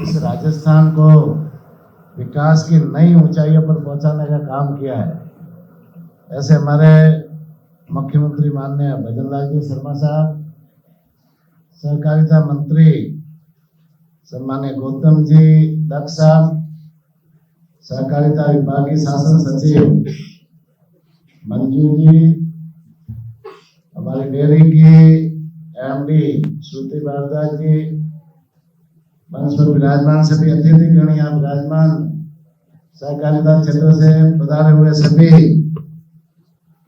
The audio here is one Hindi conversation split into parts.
इस राजस्थान को विकास की नई ऊंचाइयों पर पहुंचाने का काम किया है। ऐसे हमारे मुख्यमंत्री माननीय भजन लाल जी शर्मा साहब, सहकारिता मंत्री सम्मान्य गौतम जी दत्त साहब, सहकारिता विभागीय शासन सचिव मंजू जी, हमारी डेयरी की एमडी श्रुति भारद्वाज जी, मंच पर विराजमान सभी अतिथिगण यहाँ विराजमान, सहकारिता क्षेत्र से पधारे हुए सभी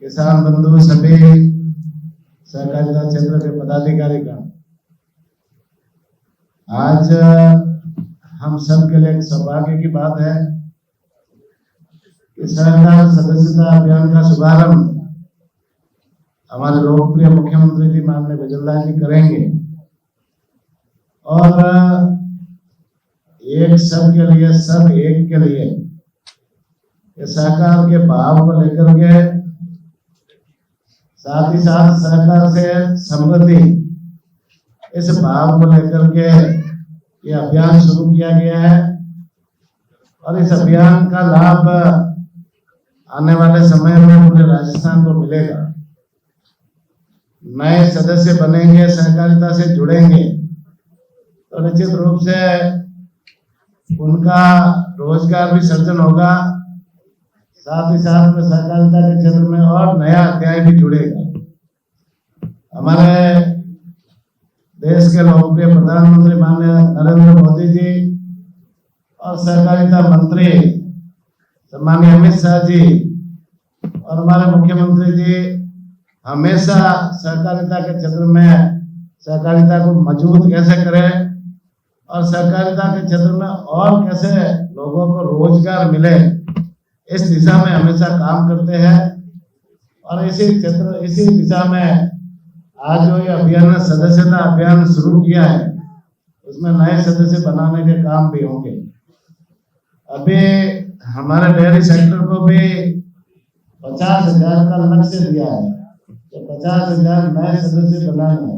किसान बंधु, सभी सहकारिता क्षेत्र के पदाधिकारीगण, आज हम सब के लिए एक सौभाग्य की बात है कि सहकार सदस्यता अभियान का शुभारंभ हमारे लोकप्रिय मुख्यमंत्री जी माननीय भजन लाल जी करेंगे। और एक सब के लिए, सब एक के लिए सहकार के भाव को लेकर के, साथ ही साथ सहकार से समृद्धि, इस भाव को लेकर के ये अभियान शुरू किया गया है। और इस अभियान का लाभ आने वाले समय में पूरे राजस्थान को मिलेगा। नए सदस्य बनेंगे, सहकारिता से जुड़ेंगे तो निश्चित रूप से उनका रोजगार भी सृजन होगा, साथ ही साथ में सहकारिता के क्षेत्र में और नया अध्याय भी जुड़ेगा। हमारे देश के लोकप्रिय प्रधानमंत्री माननीय नरेंद्र मोदी जी और सहकारिता मंत्री सम्माननीय अमित शाह जी और हमारे मुख्यमंत्री जी हमेशा सहकारिता के क्षेत्र में सहकारिता को मजबूत कैसे करें और सहकारिता के क्षेत्र में और कैसे लोगों को रोजगार मिले, इस दिशा में हमेशा काम करते हैं। और इसी दिशा में आज जो ये अभियान, सदस्यता अभियान शुरू किया है, उसमें नए सदस्य बनाने के काम भी होंगे। अभी हमारे डेयरी सेक्टर को भी 50,000 का लक्ष्य दिया है कि 50,000 नए सदस्य बनाने हैं।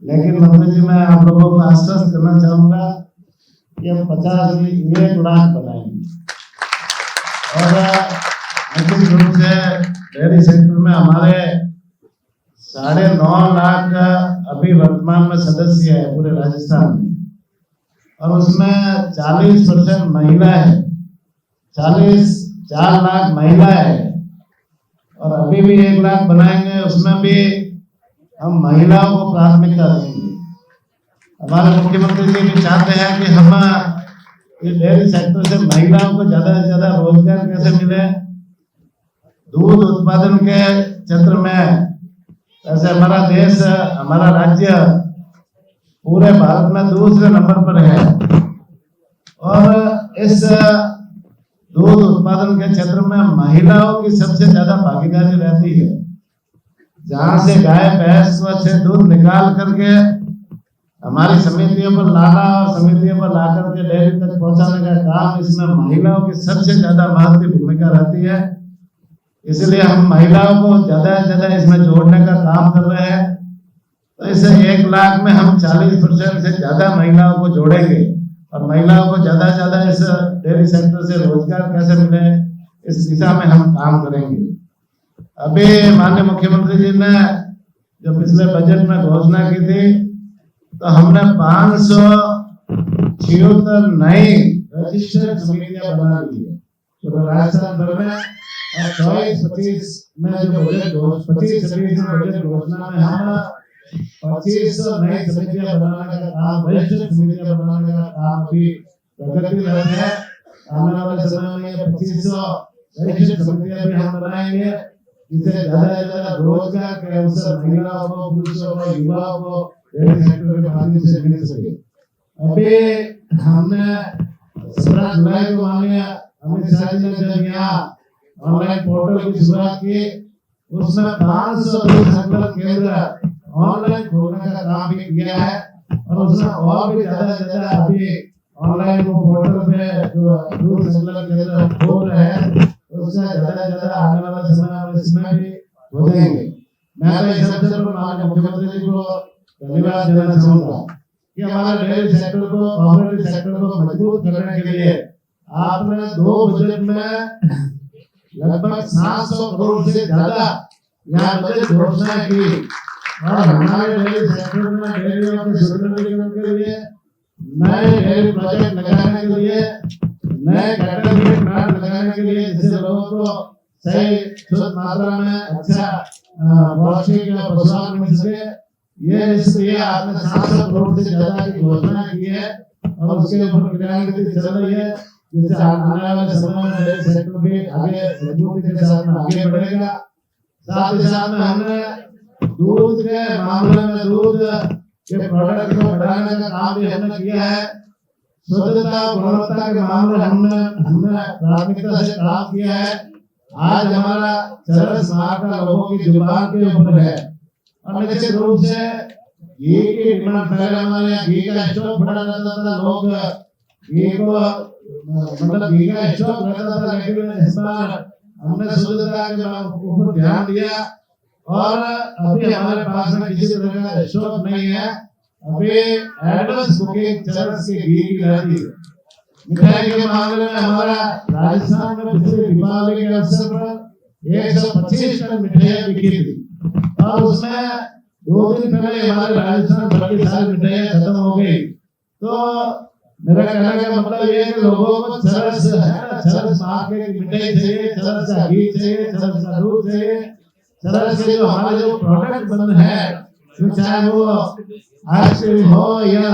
लेकिन मंत्री जी, मैं आप लोगों को आश्वस्त करना चाहूंगा कि हम 1 लाख बनाएंगे। और निश्चित रूप से डेयरी सेक्टर में हमारे 9.5 लाख अभी वर्तमान में सदस्य है पूरे राजस्थान में, और उसमें 40% महिला है, 4 लाख महिला है। और अभी भी 1 लाख बनाएंगे, उसमें भी हम महिलाओं को प्राथमिकता देंगे। हमारे मुख्यमंत्री जी भी चाहते हैं कि हम इस डेयरी सेक्टर से महिलाओं को ज्यादा से ज्यादा रोजगार कैसे मिले। दूध उत्पादन के क्षेत्र में ऐसे हमारा देश, हमारा राज्य पूरे भारत में दूसरे नंबर पर है। और इस दूध उत्पादन के क्षेत्र में महिलाओं की सबसे ज्यादा भागीदारी रहती है। जहां से गाय भैंस से दूध निकाल करके हमारी समितियों पर लाना और समितियों पर ला करके डेयरी तक पहुंचाने का काम, इसमें महिलाओं की सबसे ज्यादा महत्वपूर्ण भूमिका रहती है। इसलिए हम महिलाओं को ज्यादा से ज्यादा इसमें जोड़ने का काम कर रहे हैं। तो इस 1 लाख में हम 40% से ज्यादा महिलाओं को जोड़ेंगे और महिलाओं को ज्यादा से ज्यादा इस डेयरी सेक्टर से रोजगार कैसे मिले, इस दिशा में हम काम करेंगे। अभी माननीय मुख्यमंत्री जी ने जो पिछले बजट में घोषणा की थी, तो हमने 576 नई रजिस्टर्ड समितियां बना दी है तो राजस्थान भर में। 24-25 में जो बजट 25-26 में बजट घोषणा में हम 2500 नई समितियां बनाने का काम, रजिस्टर्ड समितियां बनाने का काम भी प्रगति कर रहे हैं। आने वाले समय में 2500 रजिस्टर्ड समितियां भी हम बनाएंगे, जिससे ज्यादा से ज्यादा रोजगार के अवसर महिलाओं को, पुरुषों को, युवाओं को डेयरी सेक्टर के माध्यम से मिल सके। अभी हमने 17 जुलाई को माननीय अमित शाह जी ने जब यहाँ ऑनलाइन पोर्टल की शुरुआत की, उसमें 500 संकल्प केंद्र ऑनलाइन खोलने का काम भी किया है। और उसमें और भी ज्यादा से ज्यादा अभी ऑनलाइन पोर्टल पे जो दूध संकल्प केंद्र खोल रहे हैं, उससे ज्यादा से ज्यादा आने वाले समय में इसमें भी हो जाएंगे। मैं तो इस अवसर पर माननीय मुख्यमंत्री जी को धन्यवाद देना चाहूंगा कि हमारे डेयरी सेक्टर को, कोऑपरेटिव सेक्टर को मजबूत करने के लिए आपने 2 बजट में लगभग 700 करोड़ से ज्यादा यहाँ बजट घोषणा की और हमारे डेयरी सेक्टर में डेयरियों के सुदृढ़ीकरण के लिए, नए डेयरी प्रोजेक्ट लगाने के लिए, नए कैटल फीड प्लांट लगाने के लिए, जिससे लोगों को सही शुद्ध मात्रा में अच्छा पौष्टिक पशुआहार मिल सके, ये इसलिए आपने 700 करोड़ से ज्यादा की घोषणा की है और उसके ऊपर क्रियान्वित चल रही है, जिससे आने वाले समय में डेयरी सेक्टर भी आगे मजबूती के साथ आगे बढ़ेगा। साथ ही साथ में हमने दूध के मामले में दूध के प्रोडक्ट को बढ़ाने का काम भी हमने किया है। शुद्धता गुणवत्ता के मामले हमने प्राथमिकता से काम किया है। आज हमारा चरस मार्का लोगों की जुबान के ऊपर है और निश्चित रूप से घी की डिमांड पहले हमारे यहाँ घी का स्टॉक बढ़ा रहता था, लोग घी को मतलब घी का स्टॉक रहता था, लेकिन इस बार हमने शुद्धता के ऊपर ध्यान दिया और अभी हमारे पास में किसी तरह का स्टॉक नहीं है। अभी एडवांस बुकिंग चरस के घी की रहती है। मिठाई के मामले में हमारा राजस्थान में पिछले दीपावली के अवसर पर 125 टन मिठाइयाँ बिकी थी और उसमें 2 दिन पहले हमारे राजस्थान भर की सारी मिठाइयाँ खत्म हो गई। तो मेरा कहने का मतलब ये है कि लोगों को चरस है ना, चरस मार्के की मिठाई चाहिए, चरस का घी चाहिए, चरस का दूध चाहिए, चरस के जो हमारे जो प्रोडक्ट बन है, चाहे वो आइसक्रीम हो या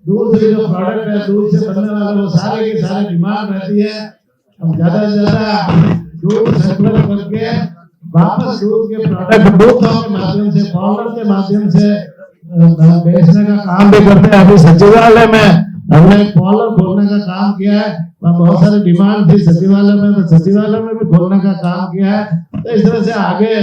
दूध के जो प्रोडक्ट है, दूध से बनने वाले वो सारे की सारी डिमांड रहती है। हम ज्यादा से ज्यादा दूध सर्कुलर करके वापस दूध के प्रोडक्ट दूधों के माध्यम से, पाउडर के माध्यम से बेचने का काम भी करते हैं। अभी सचिवालय में हमने पार्लर खोलने का काम किया है, बहुत सारी डिमांड थी सचिवालय में, तो सचिवालय में भी खोलने का काम किया है। तो इस तरह से आगे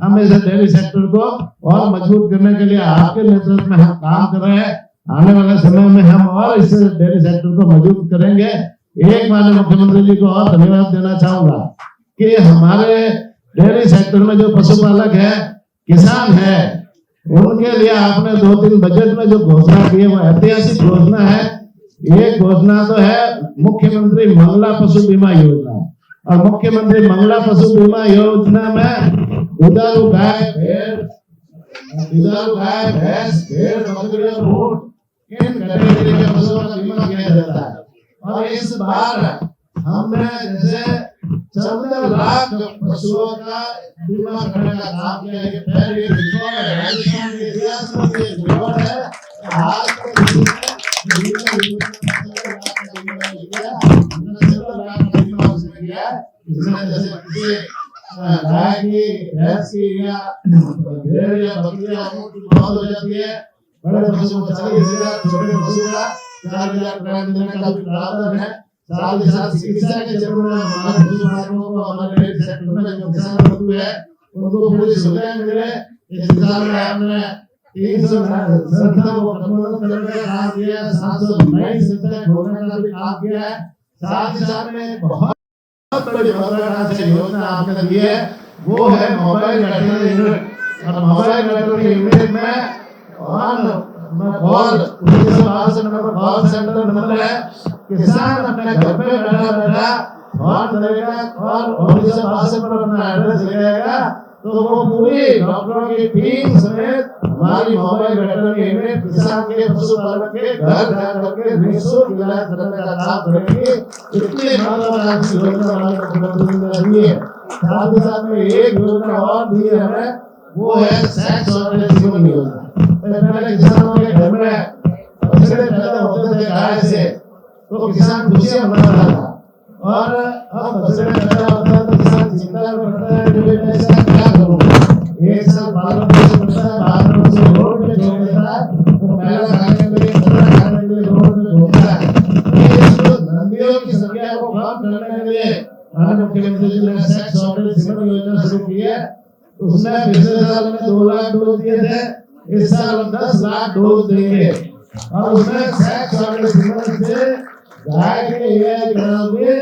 हम इस डेयरी सेक्टर को और मजबूत करने के लिए आपके नेतृत्व में हम काम कर रहे हैं। आने वाले समय में हम और इस डेयरी सेक्टर को मजबूत करेंगे। एक बार मुख्यमंत्री जी को और धन्यवाद देना चाहूंगा कि हमारे डेयरी सेक्टर में जो पशुपालक है, किसान है, उनके लिए आपने 2-3 बजट में जो घोषणा की है वो ऐतिहासिक घोषणा है। एक घोषणा तो है मुख्यमंत्री मंगला पशु बीमा योजना, और मुख्यमंत्री मंगला पशु बीमा योजना में दुधारू गाय, भैंस, भेड़, बकरी और ऊंट इन कैटेगरी के पशुओं का बीमा किया जाता है। और इस बार हमने जैसे 14 लाख पशुओं का बीमा करने का काम किया है। पहले रिकॉर्ड है, राजस्थान के इतिहास में ये रिकॉर्ड है। आज गाय की, भैंस की या भेड़ या बकरी या ऊंट की मौत हो जाती है, बड़े पशु को 40,000, छोटे पशु का 4,000 रुपए देने का भी प्रावधान है। साथ ही साथ चिकित्सा के क्षेत्र में हमारे पशु पालकों को, हमारे डेयरी सेक्टर में जो किसान बंधु है उनको पूरी सुविधाएं मिले। इस दिशा में हमने 300 संस्था को प्रबंधन करने का काम किया है, 700 नई संस्थाएं खोलने का भी काम किया है। साथ ही साथ में बहुत बड़ी महत्वाकांक्षी योजना आपने दी है, वो है मोबाइल वेटरनरी यूनिट। और मोबाइल वेटरनरी यूनिट में कॉल सेंटर नंबर है। किसान अपने घर पे बैठा फोन करेगा और ऑफिसर पास पर अपना एड्रेस लगाएगा, तो वो पूरी डॉक्टरों की टीम समेत हमारी मोबाइल वेटरनरी यूनिट किसान के पशुपालक के घर जा करके निःशुल्क इलाज करने का काम करेगी। इतनी महत्वाकांक्षी योजना हमारे मुख्यमंत्री ने दी है। साथ ही साथ में एक योजना और दी है हमें, वो है सेक्स और जीवन योजना। पहले किसानों के घर में बछड़े पैदा होते थे गाय से, तो किसान खुशियां मना रहा था, और अब बछड़े पैदा होता है तो किसान चिंता में पड़ता है कि मैं इसका क्या करूं। एक साल पालन पोषण करता है, बाद में उसे रोड पे छोड़ देता है, वो पहला खाने के लिए, दूसरा खाने के लिए रोड पे छोड़ता है। नदियों की संख्या को कम करने के लिए माननीय मुख्यमंत्री जी ने सेक्स और जीवन योजना शुरू की है। उसमें पिछले साल में 2 लाख डोज दिए थे, इस साल हम 10 लाख डोज देंगे। और उसमें सेक्स और जीवन से गाय के इलाज कराओगे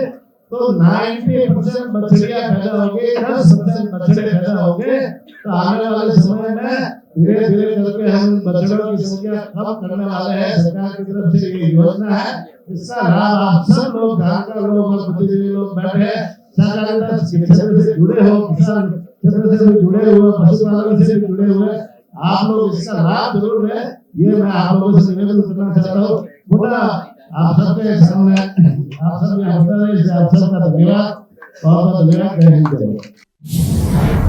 तो 90% बछड़ियां पैदा होगी, 10% बछड़े पैदा होंगे। तो आने वाले समय में धीरे धीरे करके हम बछड़ों की संख्या कम करने वाले हैं। सरकार की तरफ से ये योजना है, इसका लाभ आप सब लोग, गांव का लोग और बुद्धिजीवी लोग बैठे सहकारिता क्षेत्र से जुड़े हो, किसान क्षेत्र से भी जुड़े हुए, पशुपालन से भी जुड़े हुए, आप लोग इसका लाभ जरूर लें। ये मैं आप लोगों से निवेदन करना चाहता हूँ। पुनः आप सबके सामने आप सब यहाँ होता है, आप सबका धन्यवाद, बहुत बहुत धन्यवाद। जय हिंद।